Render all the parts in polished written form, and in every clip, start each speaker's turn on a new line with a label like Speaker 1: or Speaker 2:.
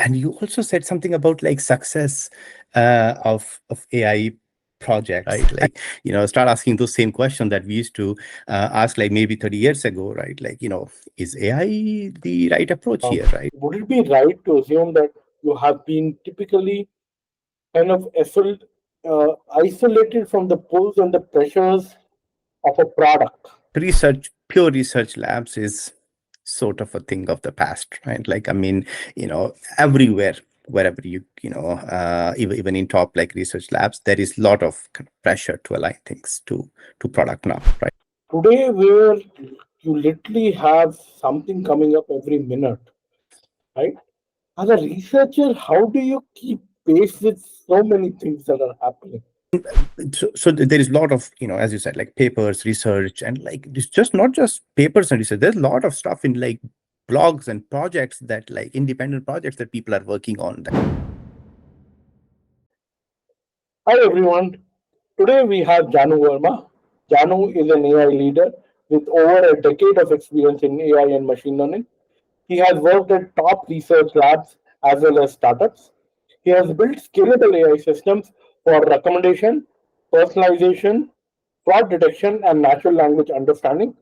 Speaker 1: And you also said something about like success of AI projects, right? Like, start asking those same questions that we used to ask like maybe 30 years ago, right? Like, is AI the right approach here, right?
Speaker 2: Would it be right to assume that you have been typically kind of isolated from the pulls and the pressures of a product?
Speaker 1: Pure research labs is sort of a thing of the past, right? Like, I mean, everywhere, wherever even in top like research labs, there is a lot of kind of pressure to align things to product now, right?
Speaker 2: Today, where you literally have something coming up every minute, right? As a researcher, how do you keep pace with so many things that are happening?
Speaker 1: So there is a lot of, as you said, like papers, research, and like it's just not just papers and research. There's a lot of stuff in like blogs and projects that like independent projects that people are working on.
Speaker 2: Hi everyone. Today we have Janu Verma. Janu is an AI leader with over a decade of experience in AI and machine learning. He has worked at top research labs as well as startups. He has built scalable AI systems for recommendation, personalization, fraud detection, and natural language understanding.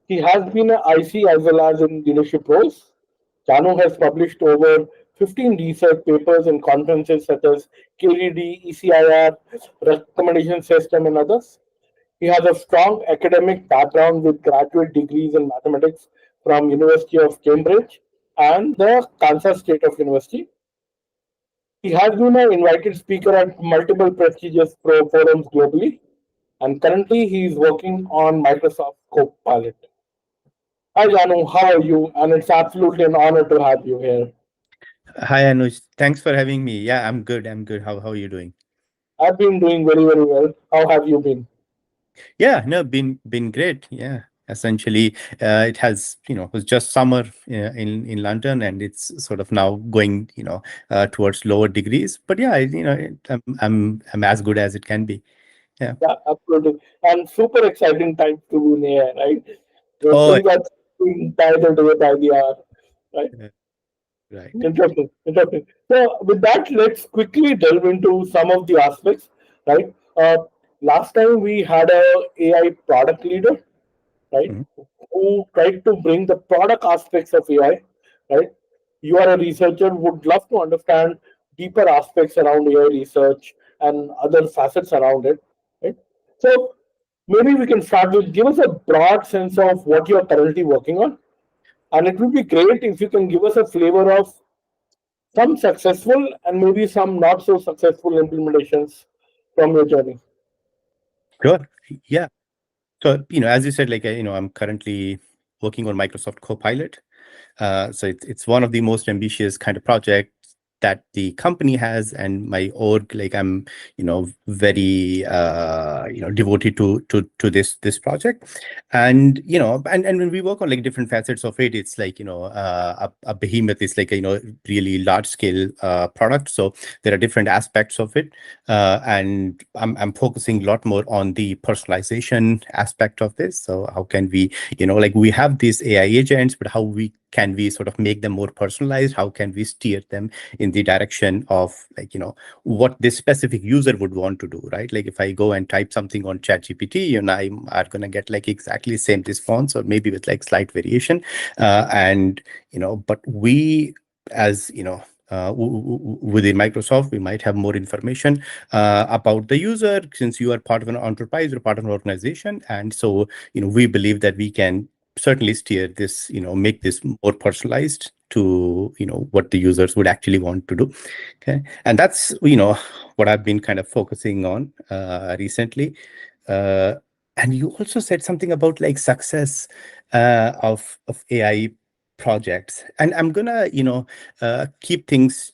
Speaker 2: He has been an IC as well as in leadership roles. Janu has published over 15 research papers in conferences such as KDD, ECIR, Recommendation System, and others. He has a strong academic background with graduate degrees in mathematics from University of Cambridge and the Kansas State of University. He has been an invited speaker at multiple prestigious pro forums globally, and currently he is working on Microsoft Copilot. Hi Janu, how are you? And it's absolutely an honor to have you here.
Speaker 1: Hi, Anuj. Thanks for having me. Yeah, I'm good. I'm good. How are you doing?
Speaker 2: I've been doing very, very well. How have you been?
Speaker 1: Yeah, no, been great. Yeah, essentially, it has it was just summer in London, and it's sort of now going towards lower degrees. But yeah, I'm as good as it can be. Yeah.
Speaker 2: Yeah, absolutely. And super exciting time to be in AI, right? The
Speaker 1: Oh,
Speaker 2: things are changing by the day, by the hour, right?
Speaker 1: right.
Speaker 2: Interesting, interesting. So, with that, let's quickly delve into some of the aspects, right? Last time we had a AI product leader, right,
Speaker 1: Mhm.
Speaker 2: who tried to bring the product aspects of AI, right? You are a researcher, would love to understand deeper aspects around AI research and other facets around it, right? So, maybe we can start with give us a broad sense of what you are currently working on. And it would be great if you can give us a flavor of some successful and maybe some not so successful implementations from your journey.
Speaker 1: Sure. Yeah. So as you said, like I'm currently working on Microsoft Copilot. So it's one of the most ambitious kind of projects that the company has, and my org, like I'm, very devoted to this project, and and when we work on like different facets of it, it's like a behemoth is like a really large scale product. So there are different aspects of it, and I'm focusing a lot more on the personalization aspect of this. So how can we, like we have these AI agents, but how we can we sort of make them more personalized? How can we steer them in the direction of like, what this specific user would want to do, right? Like if I go and type something on ChatGPT, I'm are going to get like exactly same response or maybe with like slight variation. And, but we as, within Microsoft, we might have more information about the user since you are part of an enterprise or part of an organization. And so, we believe that we can certainly steer this, make this more personalized to, what the users would actually want to do. Okay. And that's, what I've been kind of focusing on recently. Uh, and you also said something about like success of AI projects. And I'm gonna, keep things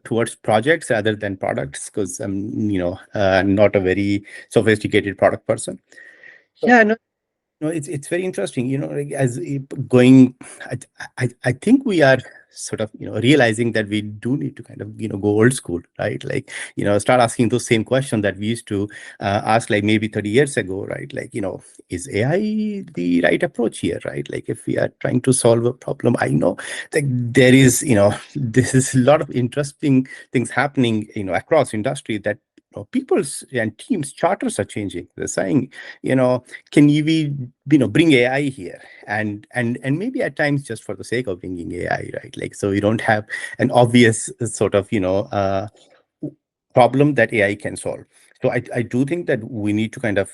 Speaker 1: towards projects rather than products because I'm, not a very sophisticated product person.
Speaker 2: So,
Speaker 1: Yeah, no, No, it's very interesting. Like as going, I, I think we are sort of realizing that we do need to kind of go old school, right? Like start asking those same questions that we used to ask like maybe 30 years ago, right? Like is AI the right approach here, right? Like if we are trying to solve a problem, I know that there is this is a lot of interesting things happening across industry that people's and teams charters are changing. They're saying can we bring AI here and maybe at times just for the sake of bringing AI, right? Like so you don't have an obvious sort of problem that AI can solve. So I do think that we need to kind of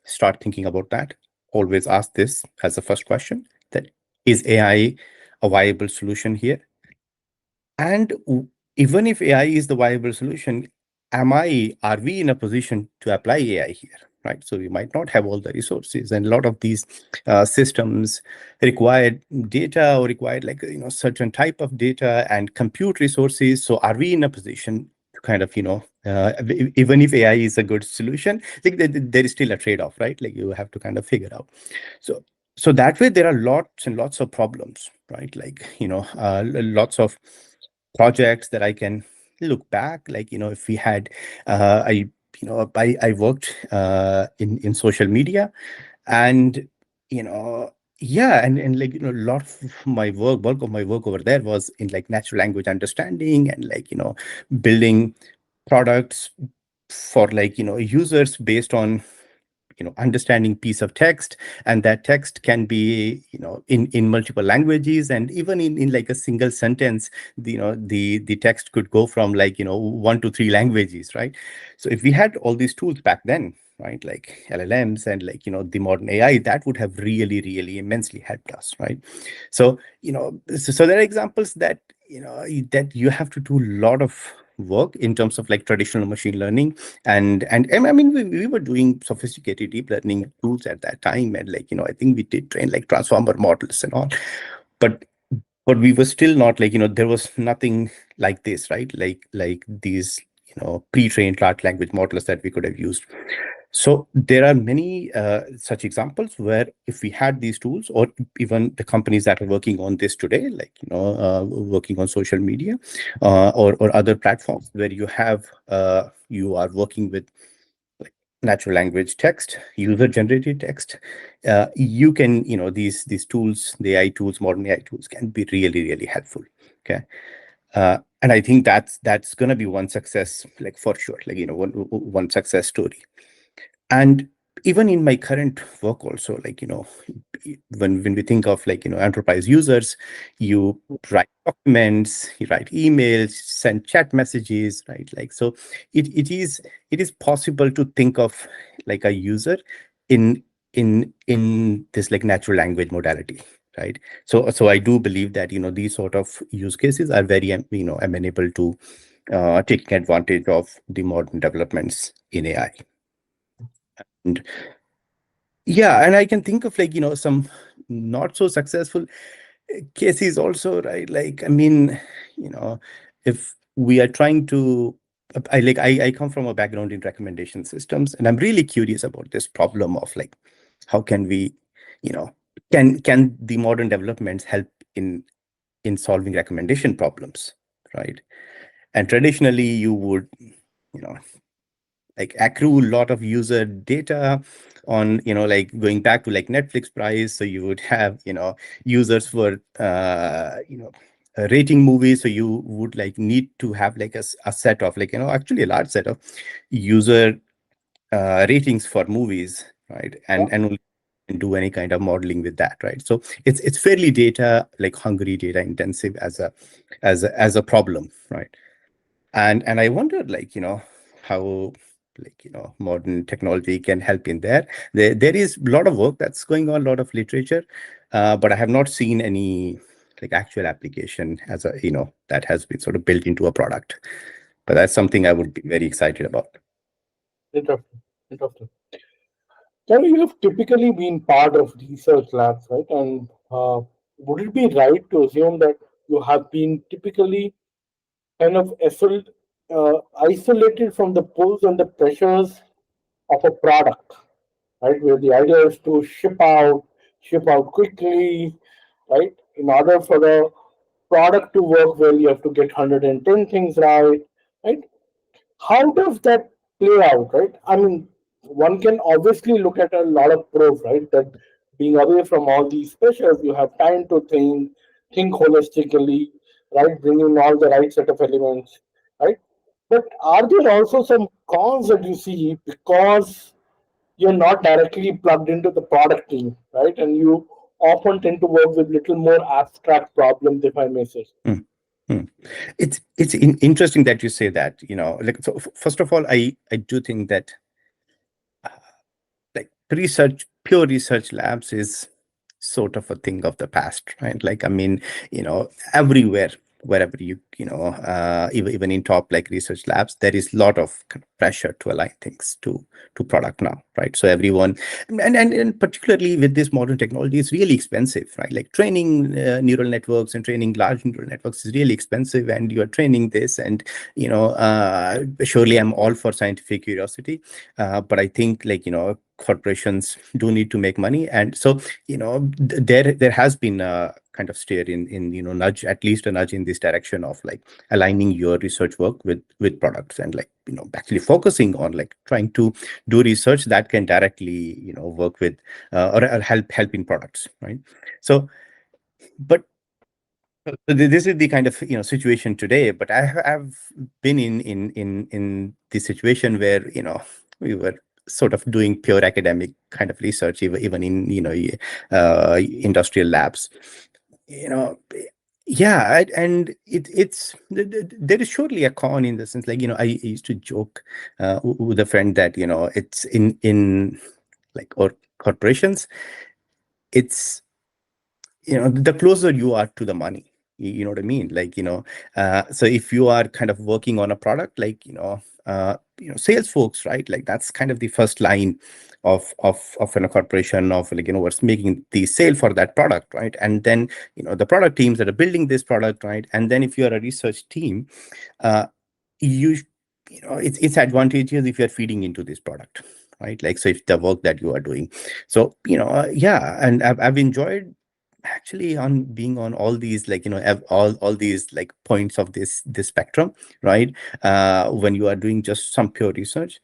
Speaker 1: start thinking about that. Always ask this as the first question: that is AI a viable solution here? And even if AI is the viable solution, are we in a position to apply AI here? Right. So we might not have all the resources, and a lot of these systems require data or require like certain type of data and compute resources. So are we in a position to kind of even if AI is a good solution, like there is still a trade-off, right? Like you have to kind of figure out. So that way there are lots and lots of problems, right? Like lots of projects that I can look back, like if we had I worked in social media, and yeah, and like a lot of my work bulk of my work over there was in like natural language understanding and like building products for like users based on understanding piece of text, and that text can be in multiple languages, and even in like a single sentence the text could go from like one to three languages, right? So if we had all these tools back then, right, like LLMs and like the modern AI, that would have really really immensely helped us, right? So so there are examples that that you have to do a lot of work in terms of like traditional machine learning, and I mean we were doing sophisticated deep learning tools at that time, and like I think we did train like transformer models and all, but we were still not like there was nothing like this, right? Like these pre-trained large language models that we could have used. So there are many such examples where if we had these tools, or even the companies that are working on this today, like working on social media or other platforms where you are working with like natural language text, user generated text, you can these tools, the AI tools, modern AI tools can be really really helpful. Okay. And I think that's going to be one success, like for sure, like one success story. And even in my current work also, like when we think of like enterprise users, you write documents, you write emails, send chat messages, right? Like so it is possible to think of like a user in in this like natural language modality, right? So I do believe that these sort of use cases are very amenable to taking advantage of the modern developments in AI. And yeah, and I can think of like some not so successful cases also, right? Like I mean, if we are trying to I come from a background in recommendation systems, and I'm really curious about this problem of like how can we you know can the modern developments help in solving recommendation problems, right? And traditionally you would you know like accrue a lot of user data on like going back to like Netflix price. So you would have users were rating movies, so you would like need to have like a set of like actually a large set of user ratings for movies, right?
Speaker 2: Yeah,
Speaker 1: And only can do any kind of modeling with that, right? So it's fairly data like hungry, data intensive as a problem, right? And I wondered like how like modern technology can help in there. There is a lot of work that's going on, a lot of literature, but I have not seen any like actual application as a that has been sort of built into a product. But that's something I would be very excited about.
Speaker 2: interesting, interesting. Now, you have typically been part of research labs, right? And would it be right to assume that you have been typically kind of isolated from the pulls and the pressures of a product, right? Where the idea is to ship out quickly, right? In order for the product to work well, you have to get 110 things right? How does that play out, right? I mean, one can obviously look at a lot of pros, right? That being away from all these pressures, you have time to think holistically, right? Bring in all the right set of elements, right? But are there also some cons that you see because you're not directly plugged into the product team, right? And you often tend to work with little more abstract problems, if I may say.
Speaker 1: Hmm. Hmm. It's interesting that you say that. Like, so first of all, I do think that uh, like pure research labs is sort of a thing of the past, right? Like, I mean, everywhere, wherever even in top like research labs, there is a lot of kind of pressure to align things to product now, right? So everyone, and particularly with this modern technology, it's really expensive, right? Like training neural networks and training large neural networks is really expensive, and you are training this, and surely I'm all for scientific curiosity, but I think, like, corporations do need to make money, and so there has been a kind of steer in nudge, at least a nudge in this direction of like aligning your research work with products, and like actually focusing on like trying to do research that can directly work with or help in products, right? So, but this is the kind of situation today, but I've been in the situation where we were sort of doing pure academic kind of research, even in industrial labs, you know yeah. And there is surely a con in the sense, like, I used to joke with a friend that it's in like, or corporations, it's the closer you are to the money, you know what I mean, like, so if you are kind of working on a product, like, sales folks, right, like that's kind of the first line of a corporation, of like, what's making the sale for that product, right? And then the product teams that are building this product, right? And then if you are a research team, uh, you it's advantageous if you're feeding into this product, right? Like, so if the work that you are doing, so yeah. And I've enjoyed actually on being on all these, like, all these like points of this spectrum, right? When you are doing just some pure research,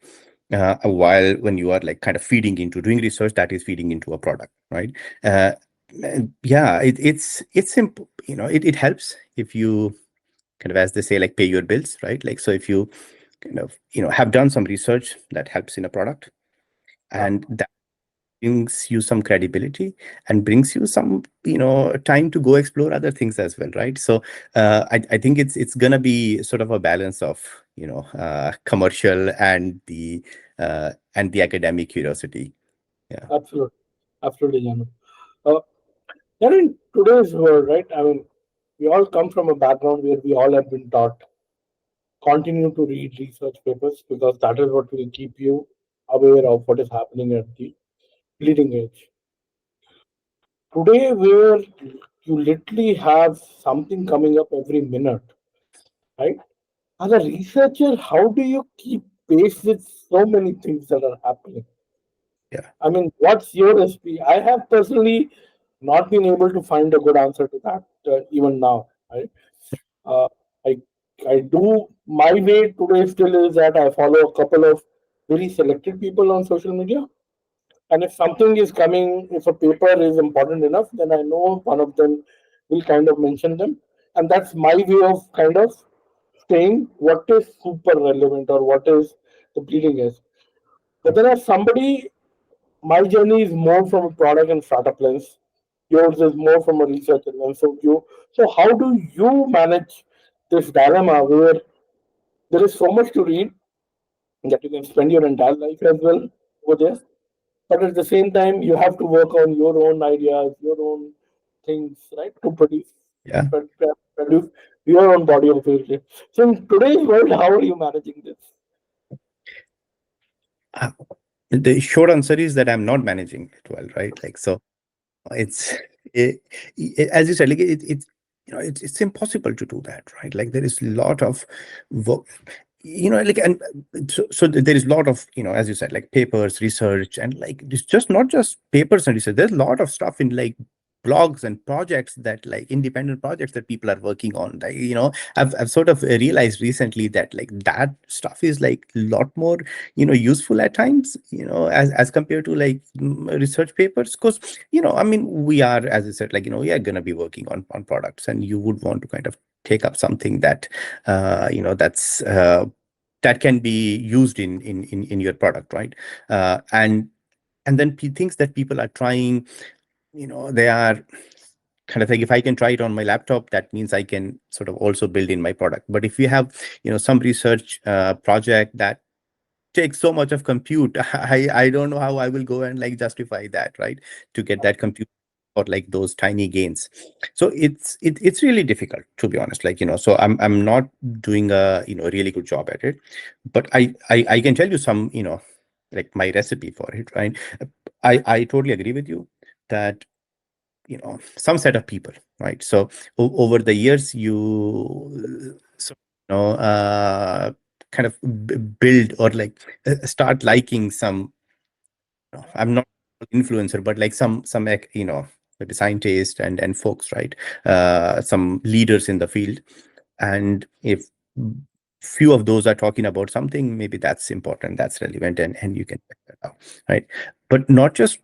Speaker 1: while when you are like kind of feeding into doing research that is feeding into a product, right? uh, and yeah, it's simple, it helps if you kind of, as they say, like, pay your bills, right? Like, so if you kind of have done some research that helps in a product,
Speaker 2: Yeah,
Speaker 1: and that brings you some credibility and brings you some time to go explore other things as well, right? So I think it's gonna be sort of a balance of commercial and the academic curiosity. Yeah.
Speaker 2: absolutely. Absolutely, Janu. Uh, then in today's world, right? I mean, we all come from a background where we all have been taught continue to read research papers because that is what will keep you aware of what is happening at the leading edge. Today, where you literally have something coming up every minute, right? As a researcher, how do you keep pace with so many things that are happening?
Speaker 1: Yeah.
Speaker 2: I mean, what's your recipe? I have personally not been able to find a good answer to that even now. Right? Uh, I I do my way today still is that I follow a couple of very selected people on social media, and if something is coming, if a paper is important enough, then I know one of them will kind of mention them, and that's my way of kind of saying what is super relevant or what is the bleeding edge. But then as somebody, my journey is more from a product and startup lens. Yours is more from a researcher lens. So how do you manage this dilemma where there is so much to read that you can spend your entire life as well over there, but at the same time you have to work on your own ideas, your own things, right, to
Speaker 1: Yeah.
Speaker 2: produce your own body of work. So in today's world, how are you managing this?
Speaker 1: Uh, the short answer is that I'm not managing it well, right? Like, so it's as you said, like, it's it's impossible to do that, right? Like, there is a lot of work. like, and so there is a lot of, as you said, like papers, research, and like it's just not just papers and research. There's a lot of stuff in like blogs and projects, that like independent projects that people are working on. Like, I've sort of realized recently that like that stuff is like a lot more, useful at times, as compared to like research papers. Because, I mean, we are, as I said, like, we are going to be working on products, and you would want to kind of take up something that that can be used in your product, right? And then things that people are trying, they are kind of like, if I can try it on my laptop, that means I can sort of also build in my product. But if you have, some research project that takes so much of compute, I don't know how I will go and like justify that, right? To get that compute or like those tiny gains. So it's really difficult, to be honest. Like, so I'm not doing a really good job at it, but I can tell you some, like my recipe for it, right? I totally agree with you that, some set of people, right? So over the years, kind of build or like start liking some, I'm not an influencer, but like some maybe scientists and folks, right? Some leaders in the field. And if few of those are talking about something, maybe that's important, that's relevant, and you can check that out, right? But not just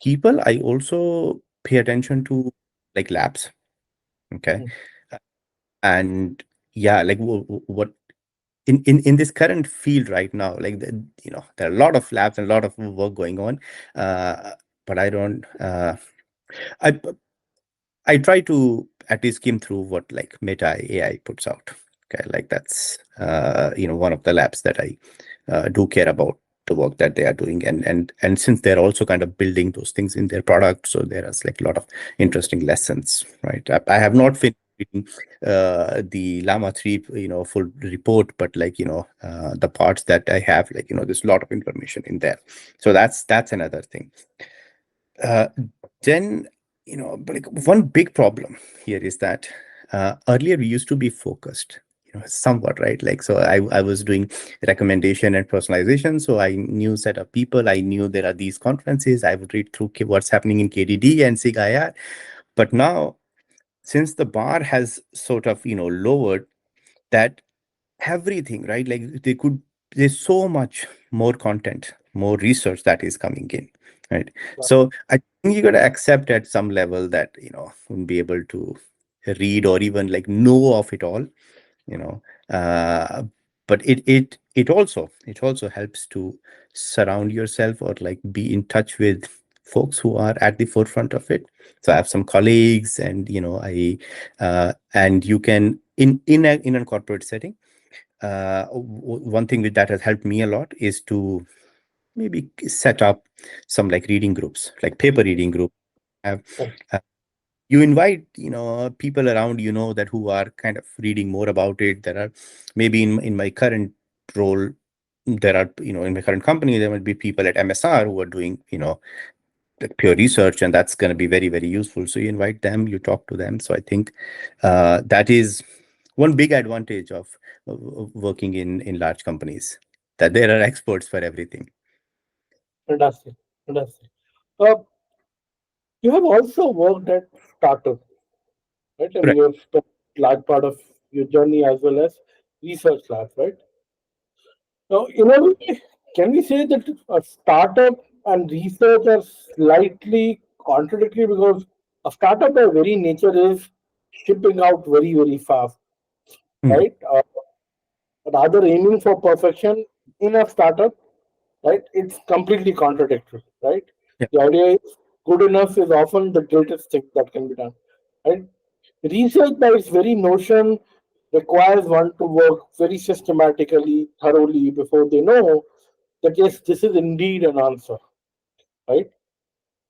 Speaker 1: people, I also pay attention to like labs. Okay.
Speaker 2: Mhm.
Speaker 1: And yeah, like what in this current field right now, like there are a lot of labs and a lot of work going on, but I I try to at least skim through what like Meta AI puts out. Okay, like that's one of the labs that I do care about the work that they are doing, and since they're also kind of building those things in their product, so there is like a lot of interesting lessons, right? I have not finished reading the Llama 3 full report, but like the parts that I have, like there's a lot of information in there, so that's another thing. uh, then, but like one big problem here is that earlier we used to be focused, somewhat, right? Like, so I was doing recommendation and personalization. So I knew set of people, I knew there are these conferences, I would read through what's happening in KDD and SIG IR. But now, since the bar has sort of, lowered, that everything, right? Like there's so much more content, more research that is coming in, right? So I think you got to accept at some level that, won't be able to read or even like know of it all, you know. Uh, but it also helps to surround yourself or like be in touch with folks who are at the forefront of it. So I have some colleagues, and I and you can in a corporate setting, one thing that has helped me a lot is to maybe set up some like reading groups, like paper reading group. Have uh, you invite people around, that who are kind of reading more about it. There are maybe in my current role, there are in my current company, there might be people at MSR who are doing like pure research, and that's going to be very, very useful. So you invite them, you talk to them. So I think that is one big advantage of working in large companies, that there are experts for everything.
Speaker 2: Fantastic, fantastic. Uh, you have also worked at startup, right? And
Speaker 1: Right.
Speaker 2: you have spent large part of your journey as well as research labs, right? Now, in a way, can we say that a startup and research are slightly contradictory because a startup by very nature is shipping out very, very fast,
Speaker 1: Mm,
Speaker 2: right? Rather aiming for perfection in a startup, right? It's completely contradictory, right?
Speaker 1: yeah.
Speaker 2: The idea is good enough is often the greatest thing that can be done, right? Research by its very notion requires one to work very systematically, thoroughly before they know that yes, this is indeed an answer, right?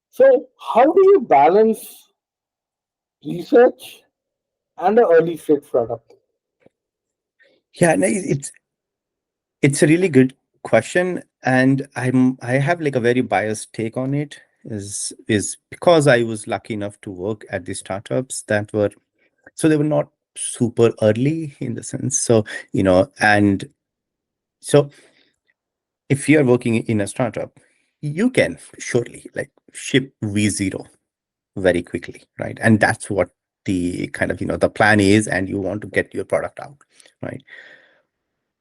Speaker 2: So, how do you balance research and an early stage product?
Speaker 1: Yeah, no, it's a really good question, and I have like a very biased take on it. Is because I was lucky enough to work at the startups that were, so they were not super early in the sense. So and So if you're working in a startup, you can surely like ship V0 very quickly, right? And that's what the kind of, the plan is, and you want to get your product out, right?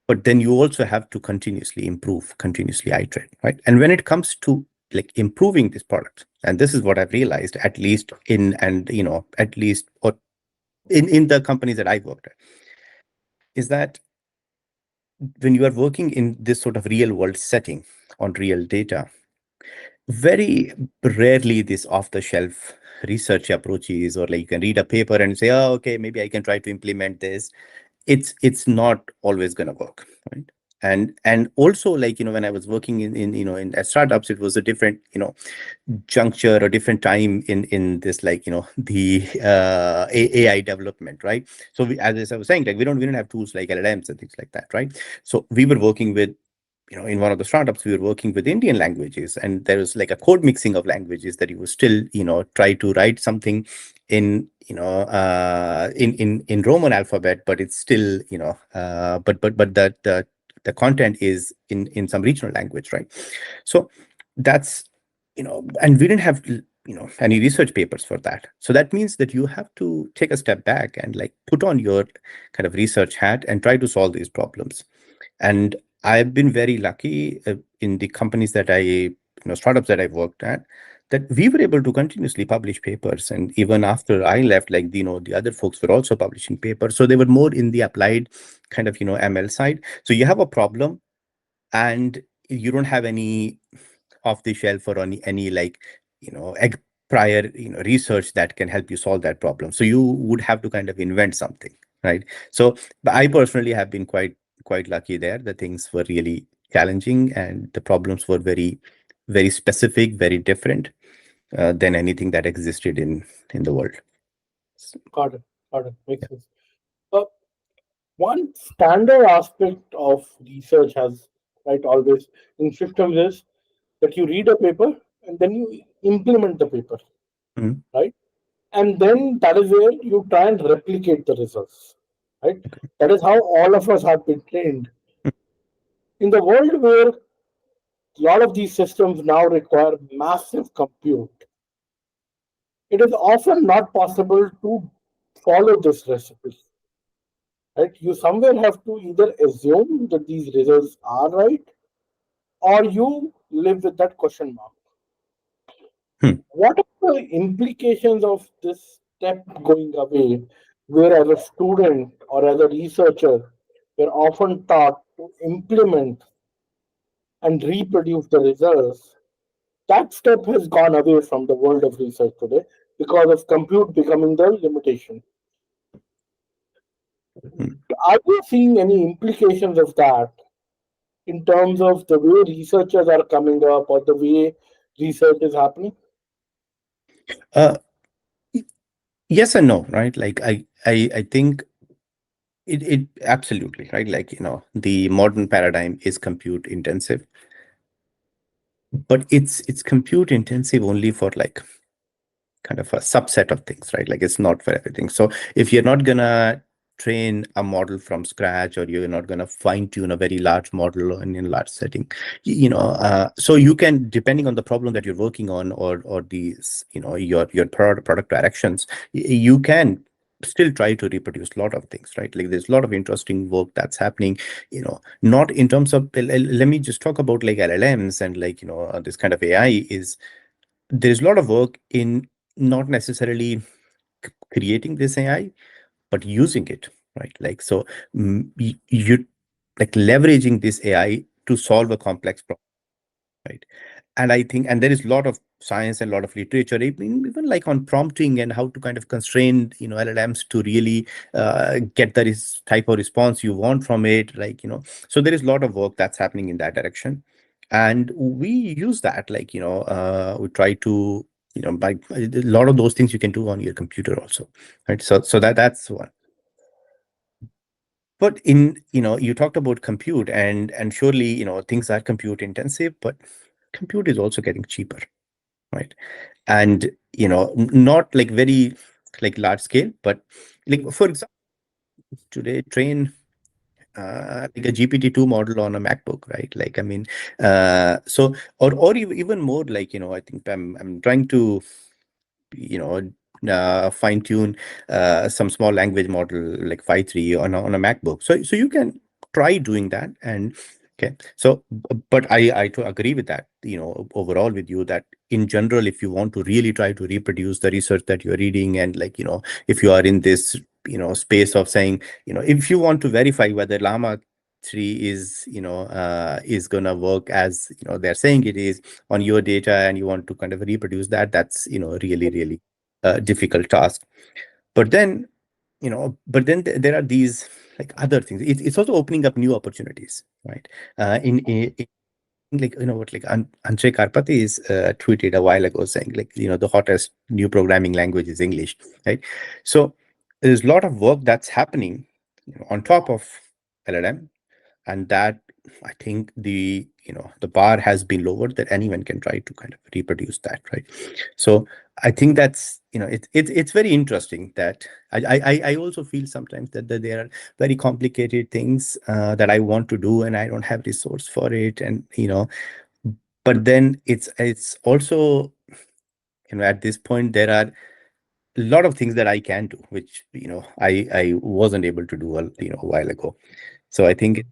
Speaker 1: But then you also have to continuously improve, continuously iterate, right? And when it comes to like improving this product, and this is what I've realized, at least at least or in the companies that I've worked at, is that when you are working in this sort of real world setting on real data, very rarely this off the shelf research approaches, or like you can read a paper and say, oh, okay, maybe I can try to implement this. It's not always going to work, right? And also, like, when I was working in startups, it was a different juncture or different time in this, like, the AI development, right? So as I was saying, like, we don't have tools like LLMs and things like that, right? So we were working with, in one of the startups, we were working with Indian languages, and there was like a code mixing of languages that you would still, try to write something in, in Roman alphabet, but it's still, but the content is in some regional language, right? So that's, and we didn't have, any research papers for that. So that means that you have to take a step back and like put on your kind of research hat and try to solve these problems. And I've been very lucky in the companies that startups that I've worked at, that we were able to continuously publish papers. And even after I left, like, the other folks were also publishing papers. So they were more in the applied kind of, ML side. So you have a problem, and you don't have any off the shelf or any like, prior, research that can help you solve that problem. So you would have to kind of invent something, right? So but I personally have been quite lucky there. The things were really challenging, and the problems were very, very specific, very different than anything that existed in the world.
Speaker 2: Got it. Got it. Makes sense. Uh, One standard aspect of research has, right, always in systems is that you read a paper and then you implement the paper,
Speaker 1: Mhm.
Speaker 2: right? And then that is where you try and replicate the results, right? That is how all of us have been trained. In the world where a lot of these systems now require massive compute, it is often not possible to follow this recipe, right? You somewhere have to either assume that these results are right, or you live with that question mark.
Speaker 1: Hmm.
Speaker 2: What are the implications of this step going away, where as a student or as a researcher, we're often taught to implement and reproduce the results? That step has gone away from the world of research today because of compute becoming the limitation.
Speaker 1: Hmm.
Speaker 2: Are you seeing any implications of that in terms of the way researchers are coming up or the way research is happening?
Speaker 1: Uh, yes and no, right? Like I think it absolutely, right? Like, the modern paradigm is compute intensive, but it's compute intensive only for like kind of a subset of things, right? Like, it's not for everything. So if you're not gonna train a model from scratch, or you're not gonna fine tune a very large model in a large setting, so you can, depending on the problem that you're working on, or these, your product directions, you can still try to reproduce a lot of things, right? Like, there's a lot of interesting work that's happening, not in terms of, let me just talk about like LLMs and like, this kind of AI is, there's a lot of work in not necessarily creating this AI, but using it, right? Like, so you like leveraging this AI to solve a complex problem, right? And I think, and there is a lot of science and a lot of literature, even like on prompting and how to kind of constrain, LLMs to really get the type of response you want from it, like, so there is a lot of work that's happening in that direction. And we use that, like, we try to, by a lot of those things you can do on your computer also, right? So that's one. But you talked about compute, and surely, things are compute intensive, but compute is also getting cheaper, right? And not like very like large scale, but like, for example, today train like a GPT-2 model on a MacBook, right? Like, I mean, so or even more like, I think I'm trying to, you know, fine tune some small language model like 5.3 on a MacBook. So you can try doing that. And okay, so but I to agree with that, overall with you that in general, if you want to really try to reproduce the research that you're reading, and like, if you are in this, space of saying, if you want to verify whether Llama 3 is gonna work as they're saying it is on your data, and you want to kind of reproduce that, that's really really difficult task. But then there are these like other things. It's also opening up new opportunities, right? In like, what, like Anshay Karpati is tweeted a while ago saying, like, the hottest new programming language is English, right? So there's a lot of work that's happening on top of LLM, and that, I think, the bar has been lowered, that anyone can try to kind of reproduce that, right? So I think that's, it's very interesting that I also feel sometimes that there are very complicated things that I want to do, and I don't have resource for it, and but then it's also, at this point there are a lot of things that I can do, which I wasn't able to do a while ago. So I think,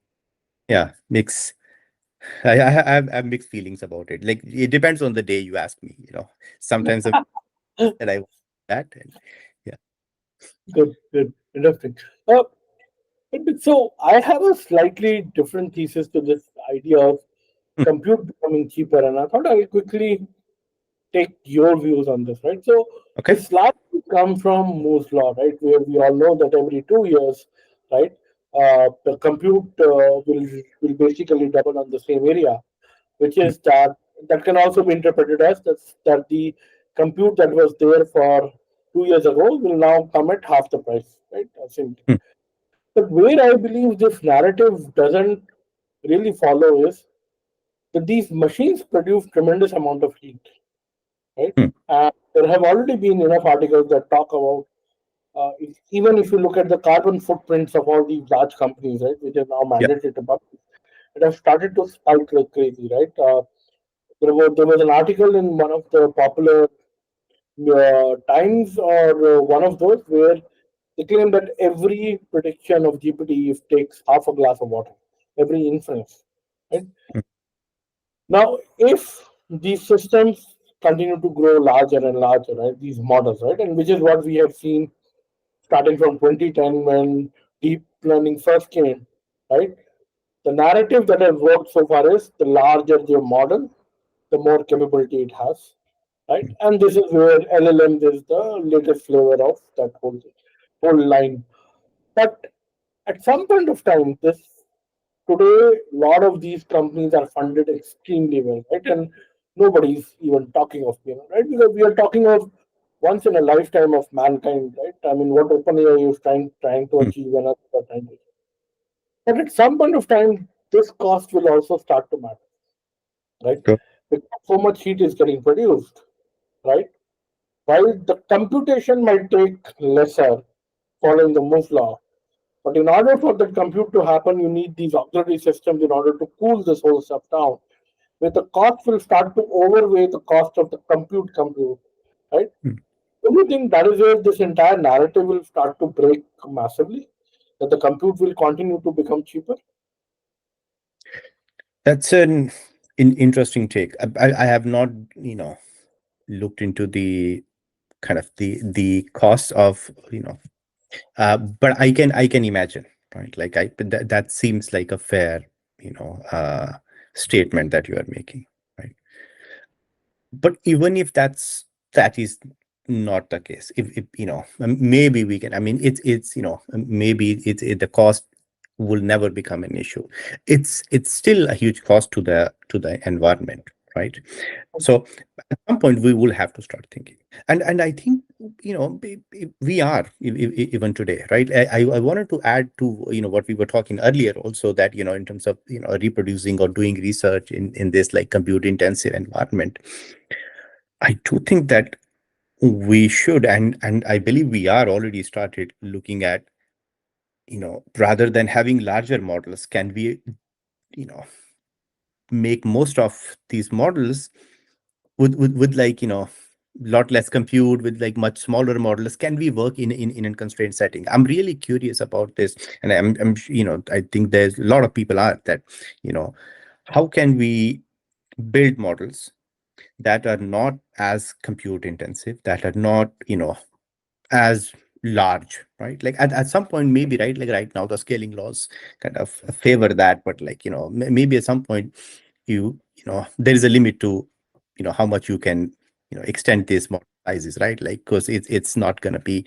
Speaker 1: yeah, makes I have mixed feelings about it. Like, it depends on the day you ask me. Sometimes that I want that, and yeah.
Speaker 2: Good, good, interesting. Uh, so I have a slightly different thesis to this idea of
Speaker 1: Hmm.
Speaker 2: compute becoming cheaper, and I thought I would quickly take your views on this, right? So
Speaker 1: Okay.
Speaker 2: this largely come from Moore's law, right, where we all know that every 2 years, right, the compute will basically double on the same area, which
Speaker 1: Hmm.
Speaker 2: is that can also be interpreted as that the compute that was there for 2 years ago will now come at half the price, right? Simply.
Speaker 1: Hmm.
Speaker 2: But where I believe this narrative doesn't really follow is that these machines produce tremendous amount of heat, right?
Speaker 1: Hmm.
Speaker 2: And there have already been enough articles that talk about even if you look at the carbon footprints of all these large companies, right, which are now
Speaker 1: Yeah.
Speaker 2: mandated to publish, it has started to spike like crazy, right? There was an article in one of the popular Times or one of those where they claim that every prediction of GPT takes half a glass of water, every inference, right?
Speaker 1: Hmm.
Speaker 2: Now, if these systems continue to grow larger and larger, right, these models, right, and which is what we have seen starting from 2010 when deep learning first came, right? The narrative that has worked so far is the larger the model, the more capability it has, right? And this is where LLMs is the latest flavor of that whole line. But at some point of time, this today, a lot of these companies are funded extremely well, right? And nobody's even talking of, right? Because we are talking of once in a lifetime of mankind, right? I mean, what OpenAI is trying to
Speaker 1: Hmm.
Speaker 2: achieve and others are trying to achieve. But at some point of time, this cost will also start to matter, right?
Speaker 1: Sure.
Speaker 2: Because so much heat is getting produced, right? While the computation might take lesser following the Moore's law, but in order for the compute to happen, you need these auxiliary systems in order to cool this whole stuff down, where the cost will start to overweigh the cost of the compute, right?
Speaker 1: Hmm.
Speaker 2: Do you think that is where this entire narrative will start to break massively? That the compute will continue to become cheaper?
Speaker 1: That's an interesting take. I have not, looked into the kind of the cost of, but I can imagine, right? Like, that seems like a fair, statement that you are making, right? But even if that is not the case, if maybe we can, I mean, it's maybe the cost will never become an issue. It's still a huge cost to the environment, right? So at some point we will have to start thinking, and I think we are even today, right? I wanted to add to what we were talking earlier also, that in terms of reproducing or doing research in this like compute intensive environment, I do think that we should, and I believe we are already started looking at rather than having larger models, can we, you know, make most of these models with like, lot less compute, with like much smaller models? Can we work in a constrained setting? I'm really curious about this, and I'm I think there's a lot of people are that, how can we build models that are not as compute intensive, that are not, as large, right? Like at some point, maybe, right? Like right now, the scaling laws kind of favor that, but like, maybe at some point, there is a limit to, how much you can, extend these model sizes, right? Like, because it's not going to be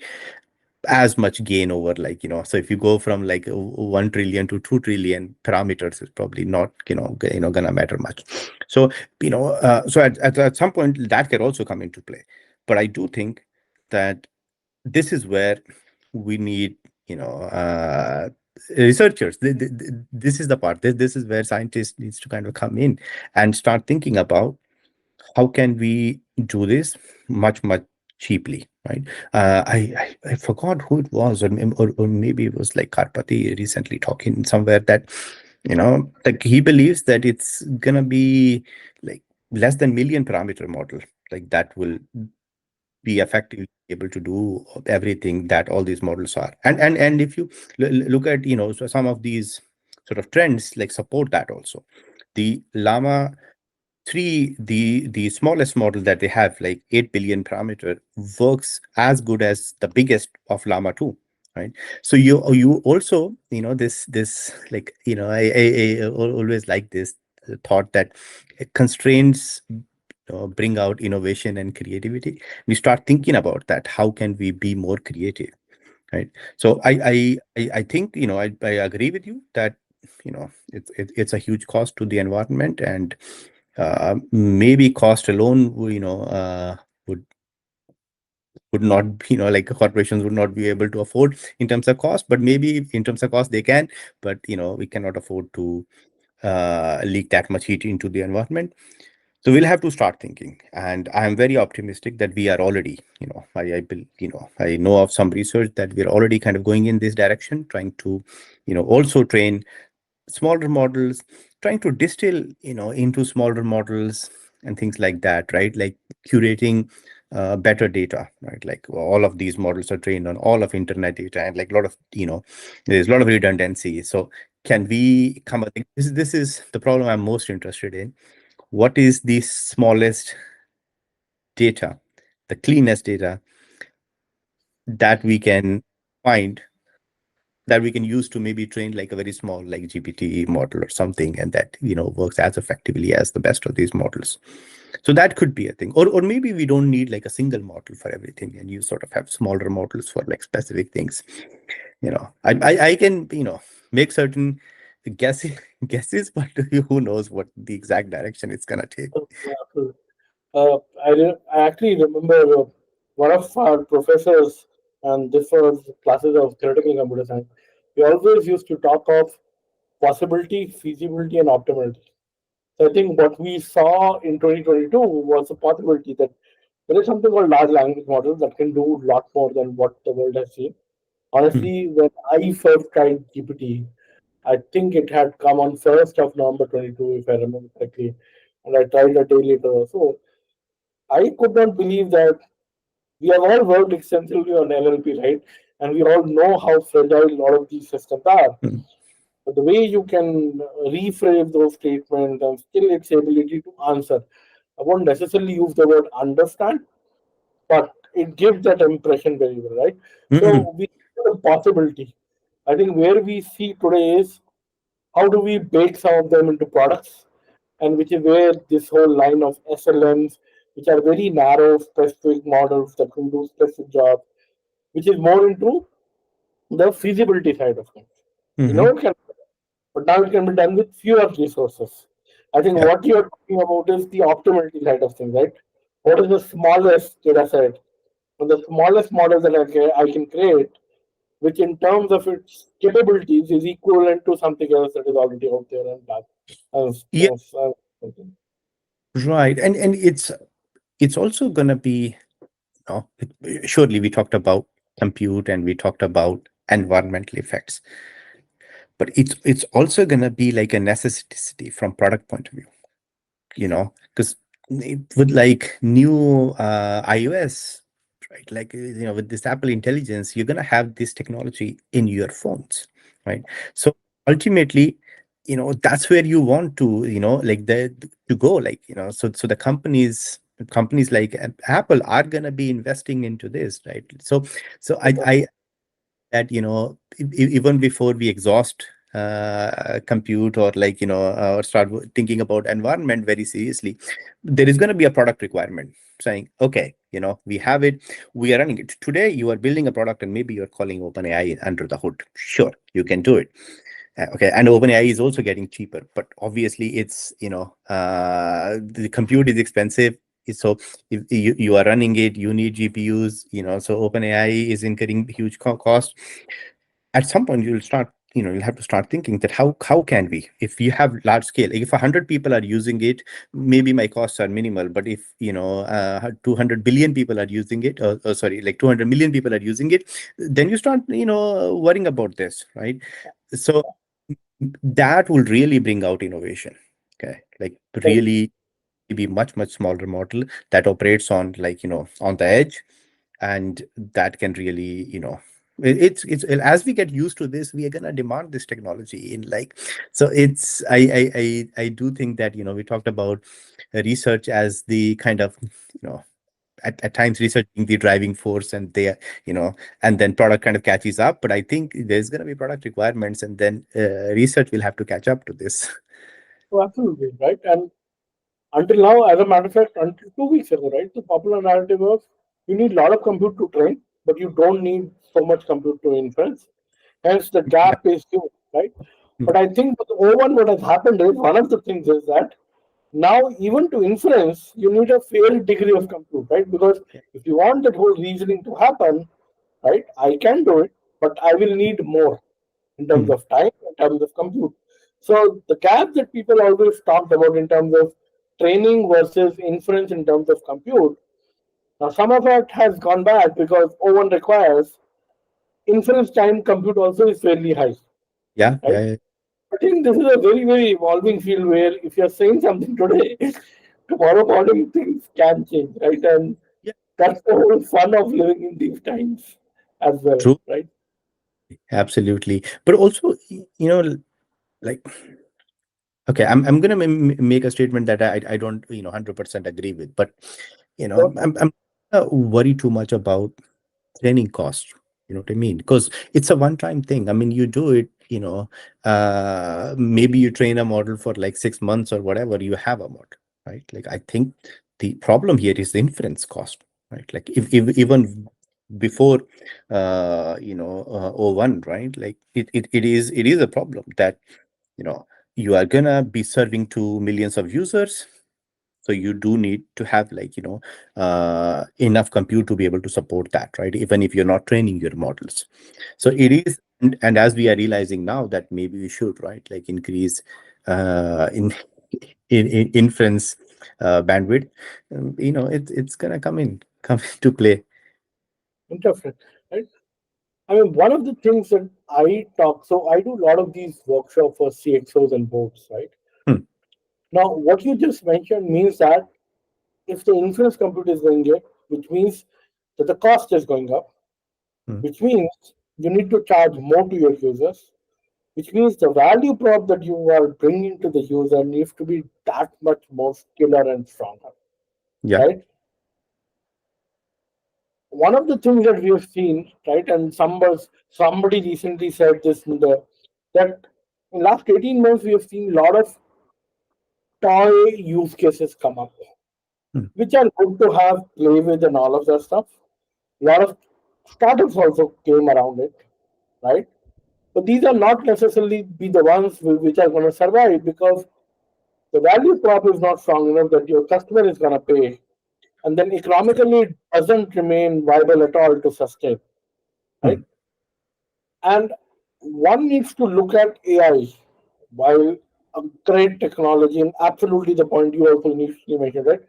Speaker 1: as much gain over, like, so if you go from like 1 trillion to 2 trillion parameters, is probably not, gonna matter much. So, so at some point that can also come into play. But I do think that this is where we need, researchers. This is the part. This is where scientists needs to kind of come in and start thinking about how can we do this much cheaply, right? I forgot who it was, or maybe it was like Karpati recently talking somewhere that, like he believes that it's gonna be like less than million parameter model, like that will be effectively able to do everything that all these models are. And if you look at, so some of these sort of trends like support that also. The Llama 3, the smallest model that they have, like 8 billion parameter, works as good as the biggest of Llama 2, right? So you also, this like, I always like this thought that constraints, bring out innovation and creativity. We start thinking about that. How can we be more creative, right? So I think, I agree with you that, it's a huge cost to the environment, and maybe cost alone, would not, like corporations would not be able to afford in terms of cost, but maybe in terms of cost they can, but we cannot afford to leak that much heat into the environment. So we'll have to start thinking, and I am very optimistic that we are already, I know of some research that we're already kind of going in this direction, trying to, also train smaller models, trying to distill, into smaller models and things like that, right? Like curating better data, right? Like all of these models are trained on all of internet data, and like a lot of, there's a lot of redundancy. So can we come up? This is the problem I'm most interested in. What is the smallest data, the cleanest data that we can find, that we can use to maybe train like a very small like GPT model or something, and that, works as effectively as the best of these models. So that could be a thing. Or maybe we don't need like a single model for everything, and you sort of have smaller models for like specific things. I can, make certain guesses, guesses, but who knows what the exact direction it's gonna take.
Speaker 2: Yeah. I actually remember one of our professors, and this was classes of theoretical computer science. We always used to talk of possibility, feasibility, and optimality. So I think what we saw in 2022 was a possibility that there is something called large language models that can do a lot more than what the world has seen.
Speaker 1: Mhm.
Speaker 2: Honestly, when I first tried GPT, I think it had come on 1st of November 22, if I remember correctly, and I tried a day later. So I could not believe that we have all worked extensively on NLP, right? And we all know how fragile a lot of these systems are.
Speaker 1: Mhm.
Speaker 2: But the way you can rephrase those statements and still its ability to answer, I won't necessarily use the word understand, but it gives that impression very well, right?
Speaker 1: Mhm.
Speaker 2: So we have a possibility. I think where we see today is how do we bake some of them into products, and which is where this whole line of SLMs, which are very narrow, specific models that can do specific jobs, which is more into the feasibility side of things. You know,
Speaker 1: Mhm.
Speaker 2: it can, but now it can be done with fewer resources. I think
Speaker 1: Yeah.
Speaker 2: what you're talking about is the optimality side of things, right? What is the smallest data set and the smallest model that I can create, which in terms of its capabilities is equivalent to something else that is already out there and done.
Speaker 1: Yeah.
Speaker 2: Something.
Speaker 1: Right. And it's also gonna be, surely we talked about compute, and we talked about environmental effects, but it's also going to be like a necessity from product point of view, because with like new iOS, right? Like, with this Apple Intelligence, you're going to have this technology in your phones, right? So ultimately, that's where you want to, like to go, like, so the companies like Apple are going to be investing into this, right? So I that even before we exhaust compute, or like or start thinking about environment very seriously, there is going to be a product requirement saying, okay, we have it, we are running it today. You are building a product and maybe you're calling OpenAI under the hood. Sure, you can do it. Okay, and OpenAI is also getting cheaper, but obviously it's the compute is expensive. So if you are running it, you need GPUs. So OpenAI is incurring huge cost. At some point you'll have to start thinking that how can we, if you have large scale, like if 100 people are using it, maybe my costs are minimal, but if 200 billion people are using it, or sorry, like 200 million people are using it, then you start worrying about this, right? So that will really bring out innovation. Okay, like
Speaker 2: Right.
Speaker 1: really be much smaller model that operates on, like, on the edge, and that can really, it's as we get used to this, we are going to demand this technology in, like, so it's I do think that, we talked about research as the kind of, at times research being the driving force, and they, and then product kind of catches up, but I think there's going to be product requirements, and then research will have to catch up to this.
Speaker 2: So absolutely right. And until now, as a matter of fact, until 2 weeks ago, right, the popular narrative was you need a lot of compute to train, but you don't need so much compute to inference. Hence, the
Speaker 1: Yeah.
Speaker 2: gap is huge, right?
Speaker 1: Hmm.
Speaker 2: But I think with O1, what has happened is one of the things is that now, even to inference, you need a fair degree of compute, right? Because
Speaker 1: Yeah.
Speaker 2: if you want that whole reasoning to happen, right, I can do it, but I will need more in terms
Speaker 1: Hmm.
Speaker 2: of time, in terms of compute. So the gap that people always talked about in terms of training versus inference in terms of compute, now some of it has gone back because O1 requires inference time compute also is fairly high,
Speaker 1: Yeah,
Speaker 2: right?
Speaker 1: yeah, yeah.
Speaker 2: I think this is a very evolving field where if you're saying something today, tomorrow morning things can change, right? And
Speaker 1: Yeah.
Speaker 2: that's the whole fun of living in these times as well,
Speaker 1: True.
Speaker 2: right?
Speaker 1: Absolutely. But also, like, okay, I'm gonna make a statement that I don't 100% agree with, but
Speaker 2: So,
Speaker 1: I'm not worry too much about training cost. You know what I mean? Because it's a one-time thing. I mean, you do it. Maybe you train a model for like 6 months or whatever. You have a model, right? Like, I think the problem here is the inference cost, right? Like, if even before O1, right? Like, it is a problem that you know you are gonna be serving to millions of users, so you do need to have, like, enough compute to be able to support that, right? Even if you're not training your models. So it is, and as we are realizing now that maybe we should, right, like, increase in inference bandwidth. It's gonna come into play.
Speaker 2: interesting, right? I mean, one of the things that I talk, so I do a lot of these workshops for CXOs and boards, right?
Speaker 1: Hmm.
Speaker 2: Now, what you just mentioned means that if the inference compute is going up, which means that the cost is going up,
Speaker 1: Hmm.
Speaker 2: which means you need to charge more to your users, which means the value prop that you are bringing to the user needs to be that much more skiller and stronger,
Speaker 1: Yeah.
Speaker 2: right? One of the things that we have seen, right, and somebody recently said this in the that in last 18 months we have seen a lot of toy use cases come up,
Speaker 1: Hmm.
Speaker 2: which are good to have play with and all of that stuff. A lot of startups also came around it, right? But these are not necessarily be the ones which are going to survive because the value prop is not strong enough that your customer is going to pay, and then economically it doesn't remain viable at all to sustain, right?
Speaker 1: Hmm.
Speaker 2: And one needs to look at AI while a great technology, and absolutely the point you also initially mentioned, right?